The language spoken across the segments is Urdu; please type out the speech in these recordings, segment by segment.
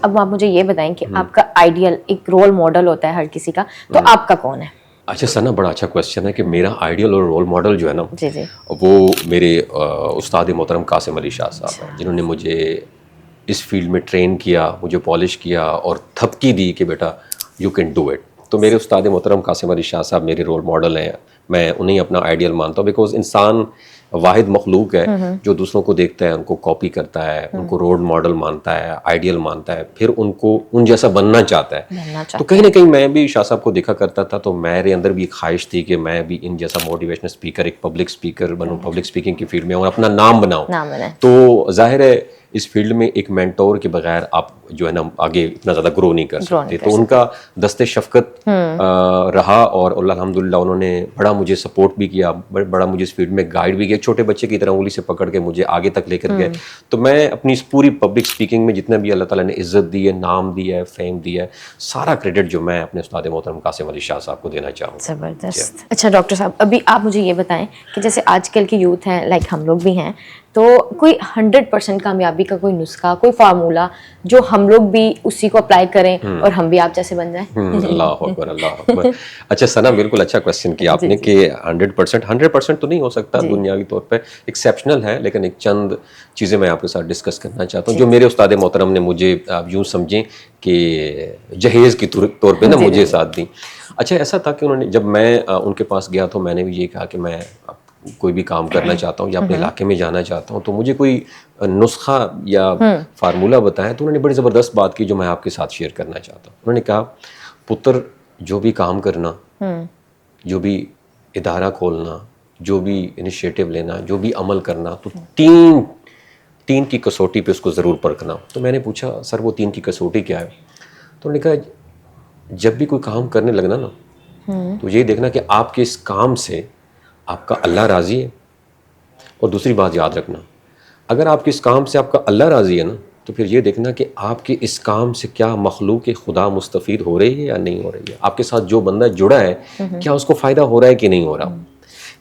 اب آپ مجھے یہ بتائیں کہ آپ کا آئیڈیل ایک رول ماڈل ہوتا ہے ہر کسی کا، تو آپ کا کون ہے؟ اچھا ثنا، بڑا اچھا کویشچن ہے کہ میرا آئیڈیل اور رول ماڈل جو ہے نا، جی جی، وہ میرے استاد محترم قاسم علی شاہ صاحب ہیں، جنہوں نے مجھے اس فیلڈ میں ٹرین کیا، مجھے پالش کیا اور تھپکی دی کہ بیٹا یو کین ڈو اٹ. تو میرے استاد محترم قاسم علی شاہ صاحب میرے رول ماڈل ہیں. میں انہیں اپنا آئیڈیل مانتا ہوں، بیکاز انسان واحد مخلوق ہے جو دوسروں کو دیکھتا ہے، ان کو کاپی کرتا ہے، ان کو رول ماڈل مانتا ہے، آئیڈیل مانتا ہے، پھر ان کو ان جیسا بننا چاہتا ہے. تو کہیں نہ کہیں میں بھی شاہ صاحب کو دیکھا کرتا تھا، تو میرے اندر بھی ایک خواہش تھی کہ میں بھی ان جیسا موٹیویشنل اسپیکر، ایک پبلک اسپیکر بنوں، پبلک اسپیکنگ کی فیلڈ میں اور اپنا نام بناؤں. تو ظاہر ہے اس فیلڈ میں ایک مینٹور کے بغیر آپ جو ہے نا آگے اتنا زیادہ گرو نہیں کر سکتے. تو ان کا دست شفقت رہا اور الحمدللہ انہوں نے بڑا مجھے سپورٹ بھی کیا، بڑا مجھے اس فیلڈ میں گائیڈ بھی کیا، چھوٹے بچے کی طرح انگلی سے پکڑ کے مجھے آگے تک لے کر گئے. تو میں اپنی اس پوری پبلک اسپیکنگ میں جتنا بھی اللہ تعالیٰ نے عزت دی ہے، نام دی ہے، فیم دی ہے، سارا کریڈٹ جو میں اپنے استاد محترم قاسم علی شاہ صاحب کو دینا چاہوں گا. زبردست. اچھا ڈاکٹر صاحب، ابھی آپ مجھے یہ بتائیں کہ جیسے آج کل کے یوتھ ہیں، لائک ہم لوگ بھی ہیں، تو کوئی 100% کامیابی کا کوئی نسخہ، کوئی فارمولہ جو ہم لوگ بھی اسی کو اپلائی کریں اور ہم بھی آپ جیسے بن جائیں؟ اللہ اکبر، اللہ اکبر. اچھا ثنا، بالکل اچھا کویشچن کیا آپ نے کہ 100% تو نہیں ہو سکتا دنیاوی طور پہ، ایکسیپشنل ہے، لیکن ایک چند چیزیں میں آپ کے ساتھ ڈسکس کرنا چاہتا ہوں جو میرے استاد محترم نے مجھے آپ یوں سمجھیں کہ جہیز کی طور پہ نا مجھے ساتھ دی. اچھا ایسا تھا کہ انہوں نے، جب میں ان کے پاس گیا تو میں نے بھی یہ کہا کہ میں کوئی بھی کام کرنا چاہتا ہوں یا اپنے علاقے میں جانا چاہتا ہوں، تو مجھے کوئی نسخہ یا فارمولہ بتائیں. تو انہوں نے بڑی زبردست بات کی جو میں آپ کے ساتھ شیئر کرنا چاہتا ہوں. انہوں نے کہا پتر، جو بھی کام کرنا، جو بھی ادارہ کھولنا، جو بھی انیشیٹو لینا، جو بھی عمل کرنا، تو تین کی کسوٹی پہ اس کو ضرور پرکھنا. تو میں نے پوچھا سر وہ 3 کی کسوٹی کیا ہے؟ تو انہوں نے کہا جب بھی کوئی کام کرنے لگنا نا تو یہ دیکھنا کہ آپ کے اس کام سے آپ کا اللہ راضی ہے. اور دوسری بات یاد رکھنا، اگر آپ کے اس کام سے آپ کا اللہ راضی ہے نا، تو پھر یہ دیکھنا کہ آپ کے اس کام سے کیا مخلوق خدا مستفید ہو رہی ہے یا نہیں ہو رہی ہے. آپ کے ساتھ جو بندہ جڑا ہے کیا اس کو فائدہ ہو رہا ہے کہ نہیں ہو رہا.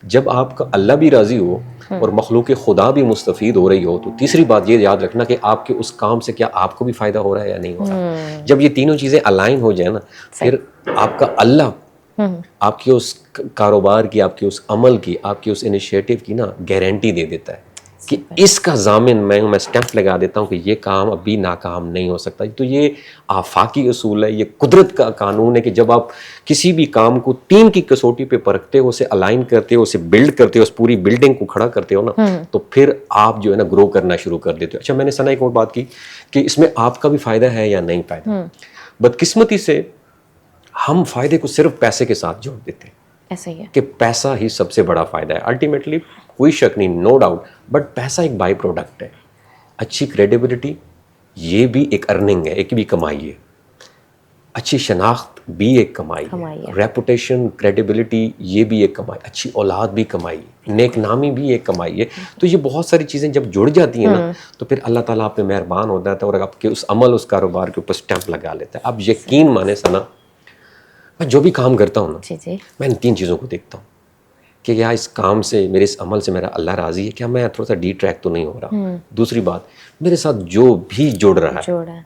جب آپ کا اللہ بھی راضی ہو اور مخلوق خدا بھی مستفید ہو رہی ہو، تو تیسری بات یہ یاد رکھنا کہ آپ کے اس کام سے کیا آپ کو بھی فائدہ ہو رہا ہے یا نہیں ہو رہا. جب یہ تینوں چیزیں الائن ہو جائیں نا، پھر آپ کا اللہ آپ کے اس کاروبار کی، آپ کے اس عمل کی، آپ کے اس انیشیٹو کی نا گارنٹی دے دیتا ہے کہ اس کا ضامن میں ہوں، میں اسٹیمپ لگا دیتا ہوں کہ یہ کام ابھی ناکام نہیں ہو سکتا. تو یہ آفاقی اصول ہے، یہ قدرت کا قانون ہے کہ جب آپ کسی بھی کام کو 3 کی کسوٹی پہ پرکھتے ہو، اسے الائن کرتے ہو، اسے بلڈ کرتے ہو، اس پوری بلڈنگ کو کھڑا کرتے ہو نا، تو پھر آپ جو ہے نا گرو کرنا شروع کر دیتے ہو. اچھا میں نے ثنا ایک اور بات کی کہ اس میں آپ کا بھی فائدہ ہے یا نہیں فائدہ. بدقسمتی سے ہم فائدے کو صرف پیسے کے ساتھ جوڑ دیتے ہیں، ایسا ہی ہے کہ پیسہ ہی سب سے بڑا فائدہ ہے. الٹیمیٹلی کوئی شک نہیں، نو ڈاؤٹ، بٹ پیسہ ایک بائی پروڈکٹ ہے. اچھی کریڈیبلٹی یہ بھی ایک ارننگ ہے، ایک بھی کمائی ہے. اچھی شناخت بھی ایک کمائی ہے، ریپوٹیشن، کریڈیبلٹی یہ بھی ایک کمائی، اچھی اولاد بھی کمائی ہے، نیک نامی بھی ایک کمائی ہے. تو یہ بہت ساری چیزیں جب جڑ جاتی ہیں نا، تو پھر اللہ تعالیٰ آپ پہ مہربان ہوتا ہے اور آپ کے اس عمل، اس کاروبار کے اوپر اسٹیمپ لگا لیتا ہے. آپ یقین مانے ثنا، میں جو بھی کام کرتا ہوں نا، میں ان 3 چیزوں کو دیکھتا ہوں کہ یا اس کام سے، میرے اس عمل سے میرا اللہ راضی ہے، کیا میں تھوڑا سا ڈی ٹریک تو نہیں ہو رہا. دوسری بات، میرے ساتھ جو بھی جڑ رہا ہے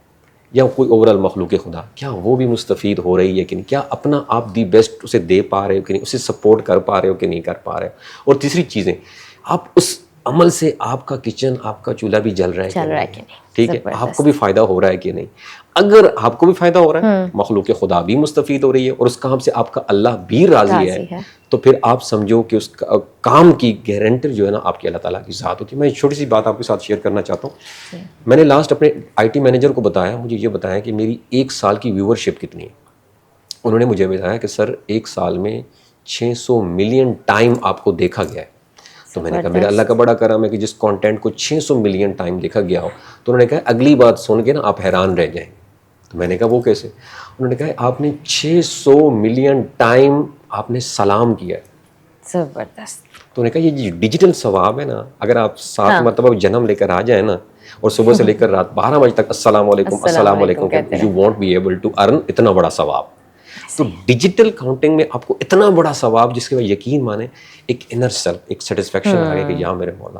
یا کوئی اوورال مخلوق خدا، کیا وہ بھی مستفید ہو رہی ہے کہ نہیں، کیا اپنا آپ دی بیسٹ اسے دے پا رہے ہو کہ نہیں، اسے سپورٹ کر پا رہے ہو کہ نہیں کر پا رہے ہو. اور تیسری چیزیں، آپ اس عمل سے آپ کا کچن، آپ کا چولہا بھی جل رہا ہے کہ نہیں، ٹھیک ہے، آپ کو بھی فائدہ ہو رہا ہے کہ نہیں. اگر آپ کو بھی فائدہ ہو رہا ہے، مخلوق خدا بھی مستفید ہو رہی ہے اور اس کام سے آپ کا اللہ بھی راضی ہے، تو پھر آپ سمجھو کہ اس کام کی گارنٹر جو ہے نا آپ کی اللہ تعالیٰ کی ذات ہوتی ہے. میں چھوٹی سی بات آپ کے ساتھ شیئر کرنا چاہتا ہوں. میں نے لاسٹ اپنے IT مینیجر کو بتایا، مجھے یہ بتایا کہ میری 1 سال کی ویورشپ کتنی ہے. انہوں نے مجھے بتایا کہ سر 1 سال میں 600 ملین ٹائم آپ کو دیکھا گیا ہے. تو میں نے کہا میرا اللہ کا بڑا کرم ہے کہ جس کانٹینٹ کو 600 ملین ٹائم دیکھا گیا ہو. تو انہوں نے کہا اگلی بات سن کے نا آپ حیران رہ جائیں. تو میں نے کہا وہ کیسے؟ انہوں نے کہا آپ نے 600 ملین ٹائم آپ نے سلام کیا ہے. زبردست. تو انہوں نے کہا یہ ڈیجیٹل ثواب ہے نا، اگر آپ 7 مرتبہ جنم لے کر آ جائیں نا اور صبح سے لے کر رات 12 بجے تک السلام علیکم السلام علیکم، you want be able to earn اتنا بڑا ثواب. تو ڈیجیٹل کاؤنٹنگ میں آپ کو اتنا بڑا ثواب، جس کے بعد یقین مانیں ایک انر سیلف، ایک سیٹسفیکشن آ گیا کہ یا میرے مولا